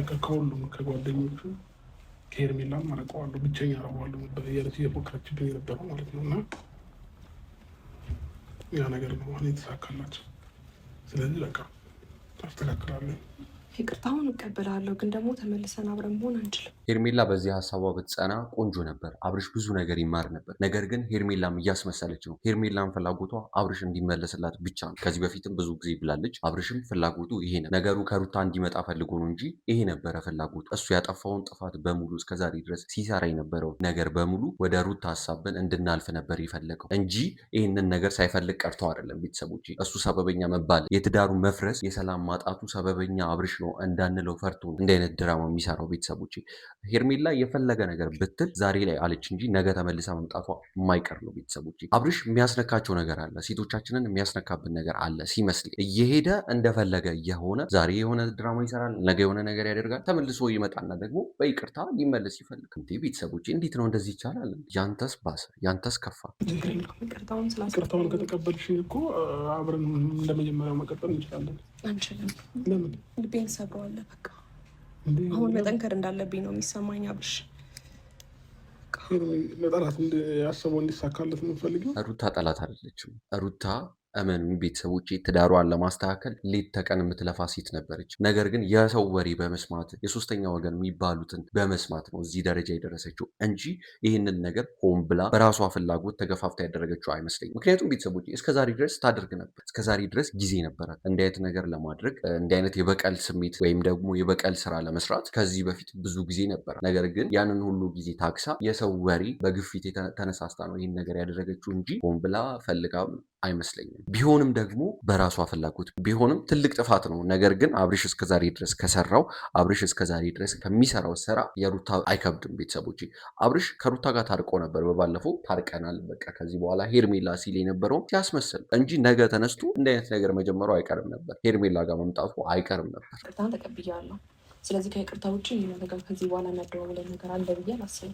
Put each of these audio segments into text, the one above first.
በቃ ከሁሉም ከጓደኞቹ ከሄርሜላም አረቀዋለሁ ብቸኛ አረገዋለሁ ነበር እያለች እየፎከረችብኝ የነበረው ማለት ነው። እና ያ ነገር ነው አሁን የተሳካላቸው። ስለዚህ በቃ ታስተካክላለህ። ይቅርታውን እቀበላለሁ፣ ግን ደግሞ ተመልሰን አብረን መሆን አንችልም። ሄርሜላ በዚህ ሀሳቧ ብትጸና ቆንጆ ነበር። አብርሽ ብዙ ነገር ይማር ነበር። ነገር ግን ሄርሜላም እያስመሰለች ነው። ሄርሜላም ፍላጎቷ አብርሽ እንዲመለስላት ብቻ ነው። ከዚህ በፊትም ብዙ ጊዜ ብላለች። አብርሽም ፍላጎቱ ይሄ ነው። ነገሩ ከሩታ እንዲመጣ ፈልጎ ነው እንጂ ይሄ ነበረ ፍላጎቱ። እሱ ያጠፋውን ጥፋት በሙሉ እስከዛሬ ድረስ ሲሰራ የነበረውን ነገር በሙሉ ወደ ሩታ ሀሳብን እንድናልፍ ነበር የፈለገው እንጂ ይህንን ነገር ሳይፈልግ ቀርተው አይደለም። ቤተሰቦች እሱ ሰበበኛ መባል፣ የትዳሩ መፍረስ፣ የሰላም ማጣቱ ሰበበኛ አብርሽ ነው እንዳንለው ፈርቶ ነው እንዲህ አይነት ድራማ የሚሰራው። ቤተሰቦች ሄርሜላ የፈለገ ነገር ብትል ዛሬ ላይ አለች እንጂ ነገ ተመልሳ መምጣቷ የማይቀር ነው። ቤተሰቦች አብርሽ የሚያስነካቸው ነገር አለ፣ ሴቶቻችንን የሚያስነካብን ነገር አለ ሲመስል እየሄደ እንደፈለገ እየሆነ ዛሬ የሆነ ድራማ ይሰራል፣ ነገ የሆነ ነገር ያደርጋል፣ ተመልሶ ይመጣና ደግሞ በይቅርታ ሊመለስ ይፈልግ። እንዴ ቤተሰቦች እንዴት ነው እንደዚህ ይቻላል? ያንተስ ባሰ፣ ያንተስ ከፋ። ይቅርታውን ከተቀበልሽኝ እኮ አብረን እንደመጀመሪያው መቀጠል እንችላለን። አንችልም። ለምን? ልቤን ሰብረዋለህ። በቃ አሁን መጠንከር እንዳለብኝ ነው የሚሰማኝ። አብርሽ ለጠላት ያሰበው እንዲሳካለት ነው የምፈልገው። ሩታ ጠላት አይደለችም። ሩታ እመኑ ቤተሰቦቼ ትዳሯን ለማስተካከል ሌት ተቀን የምትለፋ ሴት ነበረች። ነገር ግን የሰው ወሬ በመስማት የሶስተኛ ወገን የሚባሉትን በመስማት ነው እዚህ ደረጃ የደረሰችው እንጂ ይህንን ነገር ሆን ብላ በራሷ ፍላጎት ተገፋፍታ ያደረገችው አይመስለኝም። ምክንያቱም ቤተሰቦቼ እስከዛሬ ድረስ ታደርግ ነበር። እስከዛሬ ድረስ ጊዜ ነበራት እንዲህ አይነት ነገር ለማድረግ፣ እንዲህ አይነት የበቀል ስሜት ወይም ደግሞ የበቀል ስራ ለመስራት ከዚህ በፊት ብዙ ጊዜ ነበራት። ነገር ግን ያንን ሁሉ ጊዜ ታክሳ የሰው ወሬ በግፊት ተነሳስታ ነው ይህን ነገር ያደረገችው እንጂ ሆን ብላ ፈልጋ አይመስለኝም። ቢሆንም ደግሞ በራሷ ፍላጎት ቢሆንም ትልቅ ጥፋት ነው። ነገር ግን አብርሽ እስከዛሬ ድረስ ከሰራው አብርሽ እስከዛሬ ድረስ ከሚሰራው ስራ የሩታ አይከብድም። ቤተሰቦች አብርሽ ከሩታ ጋር ታርቆ ነበር። በባለፈው ታርቀናል፣ በቃ ከዚህ በኋላ ሄርሜላ ሲል የነበረው ሲያስመስል እንጂ ነገ ተነስቶ እንዲህ አይነት ነገር መጀመሩ አይቀርም ነበር። ሄርሜላ ጋር መምጣቱ አይቀርም ነበር። ይቅርታን ተቀብያለሁ። ስለዚህ ከይቅርታ ውጭ ነገር ከዚህ በኋላ የሚያደዋውለን ነገር አለ ብዬ አላስብም።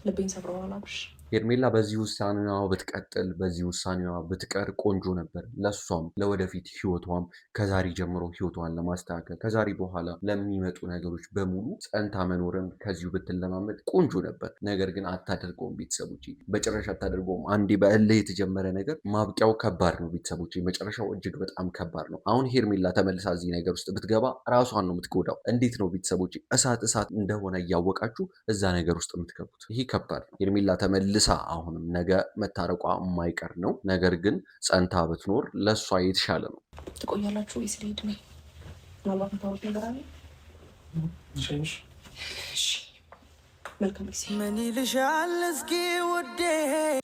ልቤን ሰብረዋል አብርሽ። ሄርሜላ በዚህ ውሳኔዋ ብትቀጥል በዚህ ውሳኔዋ ብትቀር ቆንጆ ነበር። ለሷም ለወደፊት ህይወቷም ከዛሬ ጀምሮ ህይወቷን ለማስተካከል ከዛሬ በኋላ ለሚመጡ ነገሮች በሙሉ ጸንታ መኖርን ከዚሁ ብትለማመድ ቆንጆ ነበር። ነገር ግን አታደርገውም። ቤተሰቦች በጭራሽ አታደርገውም። አንዴ በእልህ የተጀመረ ነገር ማብቂያው ከባድ ነው። ቤተሰቦች መጨረሻው እጅግ በጣም ከባድ ነው። አሁን ሄርሜላ ተመልሳ እዚህ ነገር ውስጥ ብትገባ ራሷን ነው የምትጎዳው። እንዴት ነው ቤተሰቦች እሳት እንደሆነ እያወቃችሁ እዛ ነገር ውስጥ የምትገቡት? ይሄ ከባድ ነው። ሄርሜላ ተመልሳ አሁንም ነገ መታረቋ የማይቀር ነው። ነገር ግን ጸንታ ብትኖር ለእሷ የተሻለ ነው። ትቆያላችሁ ወይስ ልሄድ ነው? ምናልባት የምታወሩት ነገር አለ? ምን ይልሻል እስኪ ውዴ።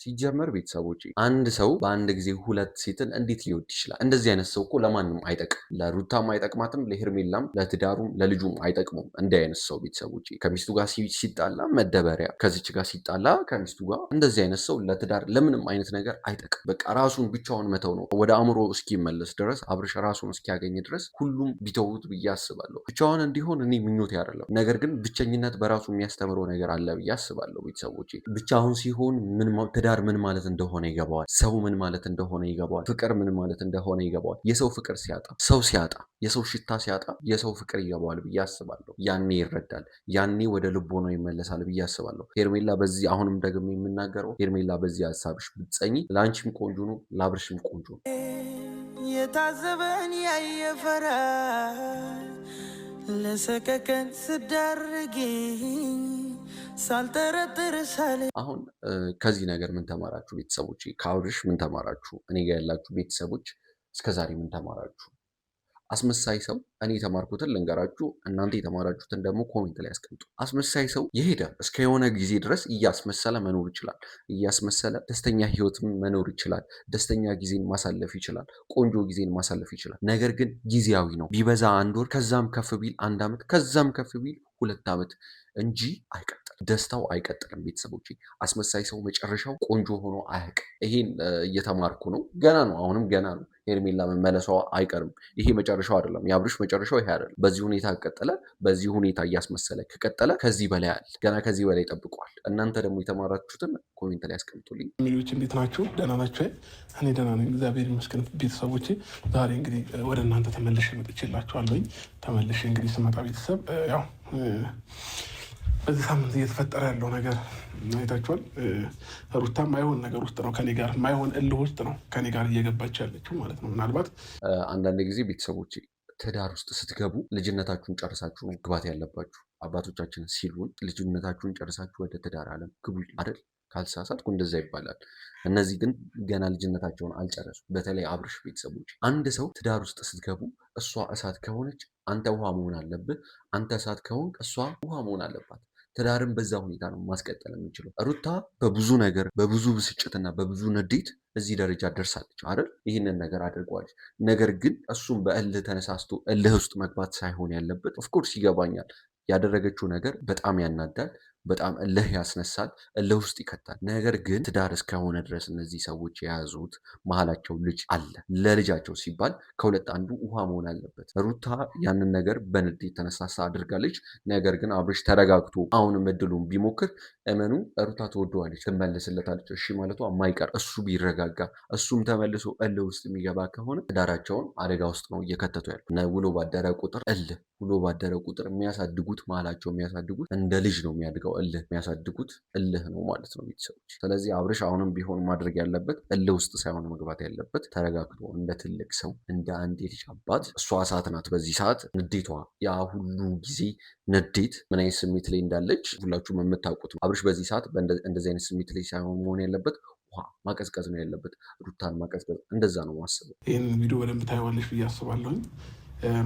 ሲጀመር ቤተሰቦች አንድ ሰው በአንድ ጊዜ ሁለት ሴትን እንዴት ሊወድ ይችላል? እንደዚህ አይነት ሰው እኮ ለማንም አይጠቅም። ለሩታም አይጠቅማትም፣ ለሄርሜላም፣ ለትዳሩም፣ ለልጁም አይጠቅሙም። እንዲህ አይነት ሰው ቤተሰቦች ከሚስቱ ጋር ሲጣላ መደበሪያ፣ ከዚች ጋር ሲጣላ ከሚስቱ ጋር፣ እንደዚህ አይነት ሰው ለትዳር ለምንም አይነት ነገር አይጠቅም። በቃ ራሱን ብቻውን መተው ነው። ወደ አእምሮ እስኪመለስ ድረስ አብርሽ ራሱን እስኪያገኝ ድረስ ሁሉም ቢተውት ብዬ አስባለሁ። ብቻውን እንዲሆን እኔ ምኞት አይደለም። ነገር ግን ብቸኝነት በራሱ የሚያስተምረው ነገር አለ ብዬ አስባለሁ። ቤተሰቦች ብቻውን ሲሆን ትዳር ምን ማለት እንደሆነ ይገባዋል። ሰው ምን ማለት እንደሆነ ይገባዋል። ፍቅር ምን ማለት እንደሆነ ይገባዋል። የሰው ፍቅር ሲያጣ፣ ሰው ሲያጣ፣ የሰው ሽታ ሲያጣ የሰው ፍቅር ይገባዋል ብዬ አስባለሁ። ያኔ ይረዳል፣ ያኔ ወደ ልቦናው ይመለሳል ብዬ አስባለሁ። ሄርሜላ በዚህ አሁንም ደግሞ የምናገረው ሄርሜላ በዚህ ሀሳብሽ ብትጸኚ ለአንቺም ቆንጆ ነው፣ ለአብርሽም ቆንጆ ነው። የታዘበን ያየፈራ ለሰከከን ስዳርጊ ሳልጠረጥር ሳለ አሁን ከዚህ ነገር ምን ተማራችሁ ቤተሰቦች? ከአብርሽ ምን ተማራችሁ? እኔ ጋር ያላችሁ ቤተሰቦች እስከዛሬ ምን ተማራችሁ? አስመሳይ ሰው እኔ የተማርኩትን ልንገራችሁ፣ እናንተ የተማራችሁትን ደግሞ ኮሜንት ላይ ያስቀምጡ። አስመሳይ ሰው የሄደ እስከ የሆነ ጊዜ ድረስ እያስመሰለ መኖር ይችላል። እያስመሰለ ደስተኛ ህይወትም መኖር ይችላል። ደስተኛ ጊዜን ማሳለፍ ይችላል። ቆንጆ ጊዜን ማሳለፍ ይችላል። ነገር ግን ጊዜያዊ ነው። ቢበዛ 1 ወር፣ ከዛም ከፍ ቢል 1 ዓመት፣ ከዛም ከፍ ቢል 2 ዓመት እንጂ አይቀጥልም። ደስታው አይቀጥልም። ቤተሰቦች አስመሳይ ሰው መጨረሻው ቆንጆ ሆኖ አያውቅም። ይሄን እየተማርኩ ነው። ገና ነው፣ አሁንም ገና ነው። ሄርሜላ መመለሷ አይቀርም። ይሄ መጨረሻው አይደለም። የአብርሽ መጨረሻው ይሄ አይደለም። በዚህ ሁኔታ ከቀጠለ፣ በዚህ ሁኔታ እያስመሰለ ከቀጠለ ከዚህ በላይ አለ። ገና ከዚህ በላይ ይጠብቀዋል። እናንተ ደግሞ የተማራችሁትን ኮሜንት ላይ ያስቀምጡልኝ። ሚሊዮች እንዴት ናችሁ? ደህና ናቸው? እኔ ደህና ነኝ፣ እግዚአብሔር ይመስገን። ቤተሰቦቼ ዛሬ እንግዲህ ወደ እናንተ ተመልሼ መጥቼላችኋለሁኝ። ተመልሼ እንግዲህ ስመጣ ቤተሰብ ያው በዚህ ሳምንት እየተፈጠረ ያለው ነገር አይታችኋል። ሩታ ማይሆን ነገር ውስጥ ነው ከኔ ጋር ማይሆን እልህ ውስጥ ነው ከኔ ጋር እየገባች ያለችው ማለት ነው። ምናልባት አንዳንድ ጊዜ ቤተሰቦች ትዳር ውስጥ ስትገቡ ልጅነታችሁን ጨርሳችሁ ነው ግባት ያለባችሁ። አባቶቻችን ሲሉን ልጅነታችሁን ጨርሳችሁ ወደ ትዳር ዓለም ግቡ አይደል? ካልተሳሳትኩ እንደዛ ይባላል። እነዚህ ግን ገና ልጅነታቸውን አልጨረሱ። በተለይ አብርሽ ቤተሰቦች አንድ ሰው ትዳር ውስጥ ስትገቡ እሷ እሳት ከሆነች አንተ ውሃ መሆን አለብህ። አንተ እሳት ከሆንክ እሷ ውሃ መሆን አለባት። ትዳርን በዛ ሁኔታ ነው ማስቀጠል የሚችለው። ሩታ በብዙ ነገር በብዙ ብስጭትና በብዙ ንዴት እዚህ ደረጃ ደርሳለች አይደል? ይህንን ነገር አድርገዋለች። ነገር ግን እሱም በእልህ ተነሳስቶ እልህ ውስጥ መግባት ሳይሆን ያለበት ኦፍኮርስ ይገባኛል። ያደረገችው ነገር በጣም ያናዳል፣ በጣም እልህ ያስነሳል፣ እልህ ውስጥ ይከታል። ነገር ግን ትዳር እስከሆነ ድረስ እነዚህ ሰዎች የያዙት መሀላቸው ልጅ አለ። ለልጃቸው ሲባል ከሁለት አንዱ ውሃ መሆን አለበት። ሩታ ያንን ነገር በንዴት ተነሳሳ አድርጋለች። ነገር ግን አብርሽ ተረጋግቶ አሁንም እድሉን ቢሞክር እመኑ ሩታ ትወደዋለች፣ ትመልስለታለች። እሺ ማለቷ የማይቀር እሱ ቢረጋጋ እሱም ተመልሶ እልህ ውስጥ የሚገባ ከሆነ ትዳራቸውን አደጋ ውስጥ ነው እየከተቱ ያሉ። ውሎ ባደረ ቁጥር እልህ ውሎ ባደረ ቁጥር የሚያሳድጉት መሀላቸው የሚያሳድጉት እንደ ልጅ ነው የሚያድገው። እልህ የሚያሳድጉት እልህ ነው ማለት ነው ቤተሰቦች። ስለዚህ አብርሽ አሁንም ቢሆን ማድረግ ያለበት እልህ ውስጥ ሳይሆን መግባት ያለበት ተረጋግቶ እንደ ትልቅ ሰው እንደ አንድ የልጅ አባት። እሷ እሳት ናት። በዚህ ሰዓት ንዴቷ ያ ሁሉ ጊዜ ንዴት ምን አይነት ስሜት ላይ እንዳለች ሁላችሁም የምታውቁት። አብርሽ በዚህ ሰዓት እንደዚህ አይነት ስሜት ላይ ሳይሆን መሆን ያለበት ውሃ ማቀዝቀዝ ነው ያለበት፣ ሩታን ማቀዝቀዝ። እንደዛ ነው ማስበው። ይህንን ቪዲዮ በደንብ ታይዋለሽ ብዬ አስባለሁኝ።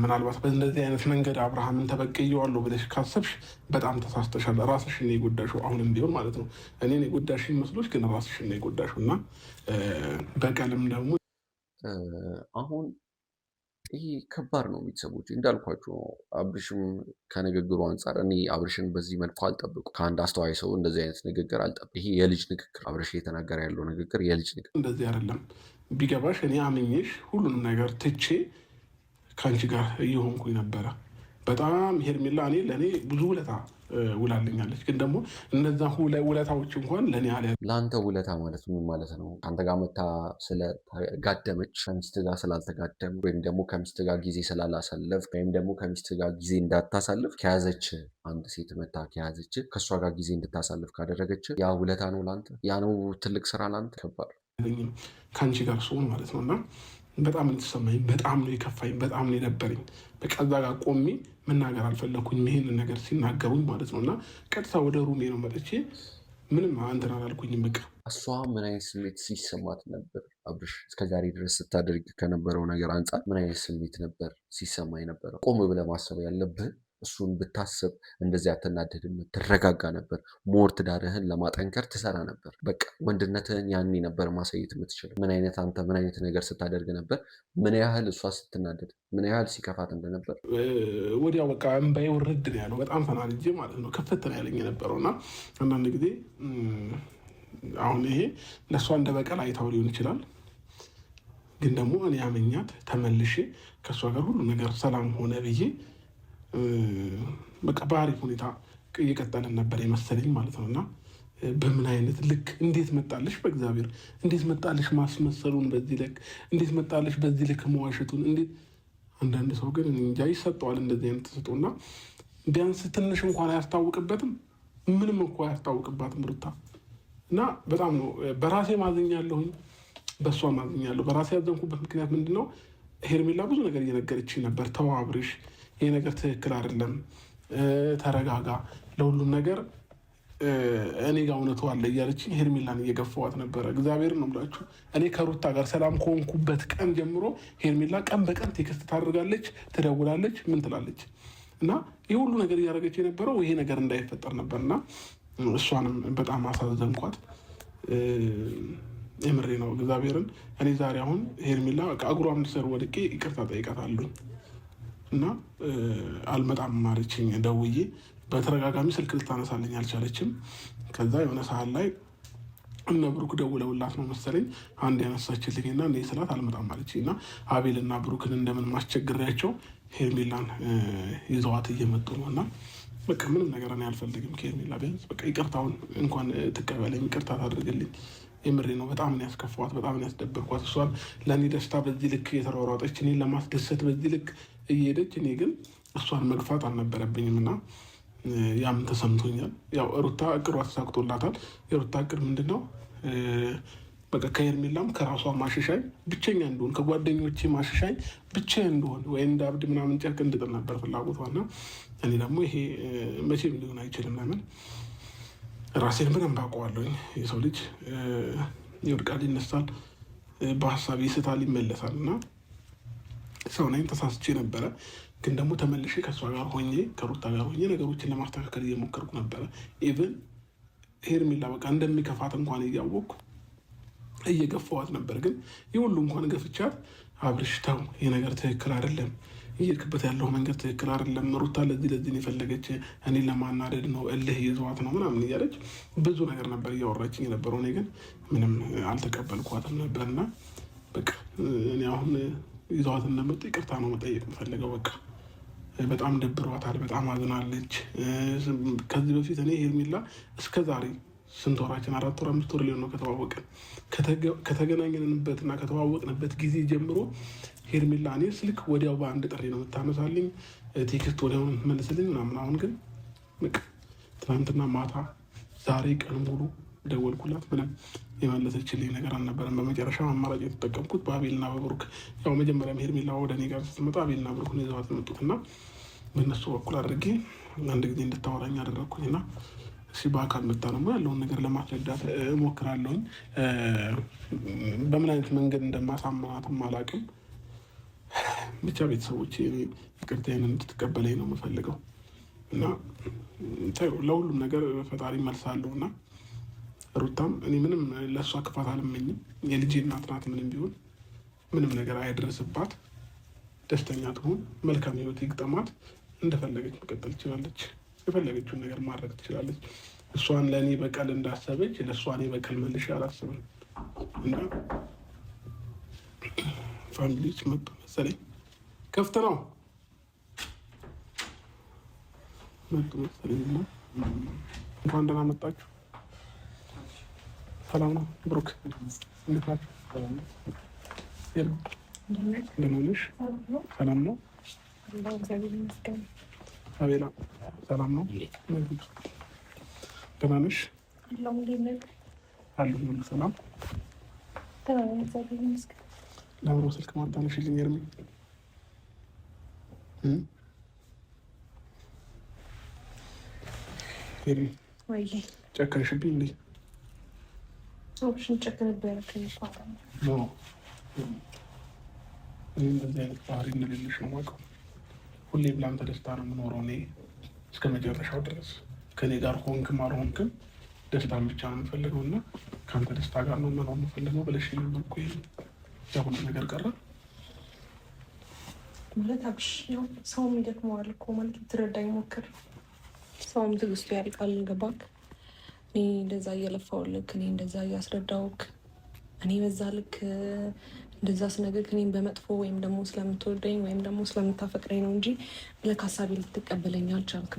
ምናልባት በእንደዚህ አይነት መንገድ አብርሃምን ተበቅየዋለሁ ብለሽ ካሰብሽ በጣም ተሳስተሻል። ራስሽን ነው የጎዳሽው። አሁንም ቢሆን ማለት ነው እኔን የጎዳሽኝ መስሎሽ፣ ግን ራስሽን ነው የጎዳሽው። እና በቀልም ደግሞ አሁን ይሄ ከባድ ነው ቤተሰቦች። እንዳልኳችሁ ነው። አብርሽም ከንግግሩ አንጻር እኔ አብርሽን በዚህ መልኩ አልጠብቁ። ከአንድ አስተዋይ ሰው እንደዚህ አይነት ንግግር አልጠብቁ። ይሄ የልጅ ንግግር፣ አብርሽ እየተናገረ ያለው ንግግር የልጅ ንግግር። እንደዚህ አይደለም። ቢገባሽ እኔ አምኜሽ ሁሉንም ነገር ትቼ ከአንቺ ጋር እየሆንኩኝ ነበረ። በጣም ሄርሜላ እኔ ለእኔ ብዙ ውለታ ውላልኛለች። ግን ደግሞ እነዛ ውለታዎች እንኳን ለእኔ አለ። ለአንተ ውለታ ማለት ምን ማለት ነው? ከአንተ ጋር መታ ስለጋደመች ከሚስት ጋር ስላልተጋደም ወይም ደግሞ ከሚስት ጋር ጊዜ ስላላሳለፍ ወይም ደግሞ ከሚስት ጋር ጊዜ እንዳታሳልፍ ከያዘች አንድ ሴት መታ ከያዘች ከእሷ ጋር ጊዜ እንድታሳልፍ ካደረገች ያ ውለታ ነው ለአንተ? ያ ነው ትልቅ ስራ ለአንተ? ከባድ ከአንቺ ጋር ስሆን ማለት ነው። እና በጣም የተሰማኝ በጣም ነው የከፋኝ፣ በጣም ነው የደበረኝ። በቃ እዛ ጋር ቆሜ መናገር አልፈለኩኝም ይሄንን ነገር ሲናገሩኝ ማለት ነው። እና ቀጥታ ወደ ሩሜ ነው መጥቼ ምንም አንተን አላልኩኝም። በቃ እሷ ምን አይነት ስሜት ሲሰማት ነበር? አብርሽ እስከዛሬ ድረስ ስታደርግ ከነበረው ነገር አንጻር ምን አይነት ስሜት ነበር ሲሰማ የነበረው? ቆም ብለህ ማሰብ ያለብህ እሱን ብታስብ እንደዚህ አትናደድም፣ ትረጋጋ ነበር። ሞር ትዳርህን ለማጠንከር ትሰራ ነበር። በቃ ወንድነትህን ያኔ ነበር ማሳየት የምትችለው። ምን አይነት አንተ ምን አይነት ነገር ስታደርግ ነበር፣ ምን ያህል እሷ ስትናደድ፣ ምን ያህል ሲከፋት እንደነበር። ወዲያው በቃ እምባዬ ውርድ ነው ያለው። በጣም ተናድጄ ማለት ነው። ከፍት ነው ያለኝ የነበረው። እና አንዳንድ ጊዜ አሁን ይሄ ለእሷ እንደ በቀል አይታው ሊሆን ይችላል። ግን ደግሞ እኔ አመኛት ተመልሼ ከእሷ ጋር ሁሉ ነገር ሰላም ሆነ ብዬ በቃ በአሪፍ ሁኔታ እየቀጠልን ነበር የመሰለኝ ማለት ነው። እና በምን አይነት ልክ እንዴት መጣልሽ? በእግዚአብሔር እንዴት መጣልሽ ማስመሰሉን በዚህ ልክ? እንዴት መጣልሽ በዚህ ልክ መዋሸቱን? እንዴት አንዳንድ ሰው ግን እንጃ ይሰጠዋል እንደዚህ አይነት ተሰጥኦና ቢያንስ ትንሽ እንኳን አያስታውቅበትም። ምንም እንኳን አያስታውቅባትም ሩታ። እና በጣም ነው በራሴ ማዝኛለሁኝ፣ በእሷ ማዝኛለሁ። በራሴ ያዘንኩበት ምክንያት ምንድን ነው? ሄርሜላ ብዙ ነገር እየነገረችኝ ነበር። ተው አብርሽ፣ ይሄ ነገር ትክክል አይደለም፣ ተረጋጋ፣ ለሁሉም ነገር እኔ ጋር እውነቱ አለ እያለችኝ ሄርሜላን እየገፋዋት ነበረ። እግዚአብሔርን ነው የምላችሁ። እኔ ከሩታ ጋር ሰላም ከሆንኩበት ቀን ጀምሮ ሄርሜላ ቀን በቀን ቴክስት ታደርጋለች፣ ትደውላለች፣ ምን ትላለች። እና ይህ ሁሉ ነገር እያደረገች የነበረው ይሄ ነገር እንዳይፈጠር ነበርና እሷንም በጣም አሳዘንኳት። የምሬ ነው እግዚአብሔርን። እኔ ዛሬ አሁን ሄርሜላ ከእግሯ ስር ወድቄ ይቅርታ ጠይቃታለሁ እና አልመጣም ማለችኝ ደውዬ። በተደጋጋሚ ስልክ ልታነሳልኝ አልቻለችም። ከዛ የሆነ ሰዓት ላይ እነ ብሩክ ደውለውላት ነው መሰለኝ አንድ ያነሳችልኝ እና እኔ ስላት አልመጣም አለችኝ እና አቤልና ብሩክን እንደምን ማስቸግሪያቸው ሄርሜላን ይዘዋት እየመጡ ነው እና በቃ ምንም ነገር እኔ አልፈልግም ከሄርሜላ ቢያንስ በቃ ይቅርታውን እንኳን ትቀበለኝ፣ ይቅርታ ታድርግልኝ። የምሬ ነው። በጣም ነው ያስከፋዋት፣ በጣም ነው ያስደበርኳት። እሷን ለእኔ ደስታ በዚህ ልክ የተሯሯጠች፣ እኔን ለማስደሰት በዚህ ልክ እየሄደች፣ እኔ ግን እሷን መግፋት አልነበረብኝም እና ያም ተሰምቶኛል። ያው ሩታ እቅዷ ተሳክቶላታል። የሩታ እቅድ ምንድን ነው? በቃ ከሄርሜላም ከራሷ ማሸሻኝ ብቸኛ እንደሆን ከጓደኞቼ ማሸሻኝ ብቻዬን እንደሆን ወይ እንደ አብድ ምናምን ጨርቅ እንድጥል ነበር ፍላጎቷና እኔ ደግሞ ይሄ መቼም ሊሆን አይችልም። ለምን ራሴን በደንብ አውቀዋለሁኝ። የሰው ልጅ ይወድቃል፣ ይነሳል፣ በሀሳብ ይስታል፣ ይመለሳል እና ሰው ነኝ፣ ተሳስቼ ነበረ። ግን ደግሞ ተመልሼ ከእሷ ጋር ሆኜ ከሩታ ጋር ሆኜ ነገሮችን ለማስተካከል እየሞከርኩ ነበረ። ኢቨን ሄርሜላ በቃ እንደሚከፋት እንኳን እያወቅኩ እየገፋዋት ነበር። ግን የሁሉ እንኳን ገፍቻት አብርሽ ተው፣ ይህ ነገር ትክክል አይደለም፣ እየሄድክበት ያለው መንገድ ትክክል አይደለም፣ ሩታ ለዚህ የፈለገች እኔን ለማናደድ ነው፣ እልህ ይዘዋት ነው ምናምን እያለች ብዙ ነገር ነበር እያወራችኝ የነበረው። እኔ ግን ምንም አልተቀበልኳትም ነበርና በቃ እኔ አሁን ይዘዋት እንደመጡ ይቅርታ ነው መጠየቅ የምፈልገው። በቃ በጣም ደብሯታል፣ በጣም አዝናለች። ከዚህ በፊት እኔ ሄርሜላ እስከ ዛሬ ስንት ወራችን 4 ወር 5 ወር ሊሆን ነው ከተዋወቅን። ከተገናኘንበትና ከተዋወቅንበት ጊዜ ጀምሮ ሄርሜላ እኔ ስልክ ወዲያው በአንድ ጥሪ ነው የምታነሳልኝ፣ ቴክስት ወዲያው መልስልኝ ምናምን። አሁን ግን በቃ ትናንትና ማታ ዛሬ ቀን ሙሉ ደወልኩላት፣ ምንም የመለሰችልኝ ነገር አልነበረም። በመጨረሻ አማራጭ የተጠቀምኩት በአቤልና በብሩክ ያው መጀመሪያም ሄርሜላ ወደ እኔ ጋር ስትመጣ አቤልና ብሩክ ነው ይዘዋት የመጡትና በእነሱ በኩል አድርጌ አንድ ጊዜ እንድታወራኝ አደረግኩኝና በአካል መጣ ደግሞ ያለውን ነገር ለማስረዳት እሞክራለሁኝ። በምን አይነት መንገድ እንደማሳምናትም አላውቅም። ብቻ ቤተሰቦች ይቅርታዬን እንድትቀበለኝ ነው የምፈልገው እና ለሁሉም ነገር ፈጣሪ መልሳለሁ እና ሩታም እኔ ምንም ለእሷ ክፋት አልመኝም። የልጄ እናት ናት። ምንም ቢሆን ምንም ነገር አይደርስባት፣ ደስተኛ ትሁን፣ መልካም ህይወት ይግጠማት። እንደፈለገች መቀጠል ትችላለች። የፈለገችውን ነገር ማድረግ ትችላለች። እሷን ለእኔ በቀል እንዳሰበች ለእሷ እኔ በቀል መልሼ አላስብም እና ፋሚሊዎች መጡ መሰለኝ። ክፍት ነው መጡ መሰለኝ እና እንኳን ደህና መጣችሁ። ሰላም ነው ብሩክ፣ እንዴት ናችሁ? ደህና ነሽ? ሰላም ነው አቤላ፣ ሰላም ነው? ደህና ነሽ? አለሁ ሁሉ ሰላም። ለምሮ ስልክ ማታነሽልኝ ኤርሚ? ኤርሚ ጨከንሽብኝ እንዴ? እንደዚህ አይነት ባህሪ እንደሌለሽ ነው የማውቀው። ሁሌም ለአንተ ደስታ ነው የምኖረው። እኔ እስከ መጨረሻው ድረስ ከእኔ ጋር ሆንክም አልሆንክም ደስታን ብቻ ነው የምፈልገው እና ከአንተ ደስታ ጋር ነው መኖር የምፈልገው ብለሽ መልኩ ሁሉ ነገር ቀረ ማለት አብሽ ሰውም ይደክመዋል እኮ ማለት ትረዳኝ ሞክር። ሰውም ትዕግስቱ ያልቃል። ገባክ? እኔ እንደዛ እየለፋውልክ፣ እኔ እንደዛ እያስረዳውክ፣ እኔ በዛ ልክ እንደዛ ስነግርህ እኔም በመጥፎ ወይም ደግሞ ስለምትወደኝ ወይም ደግሞ ስለምታፈቅረኝ ነው እንጂ ብለህ ሀሳቤ ልትቀበለኝ አልቻልክም።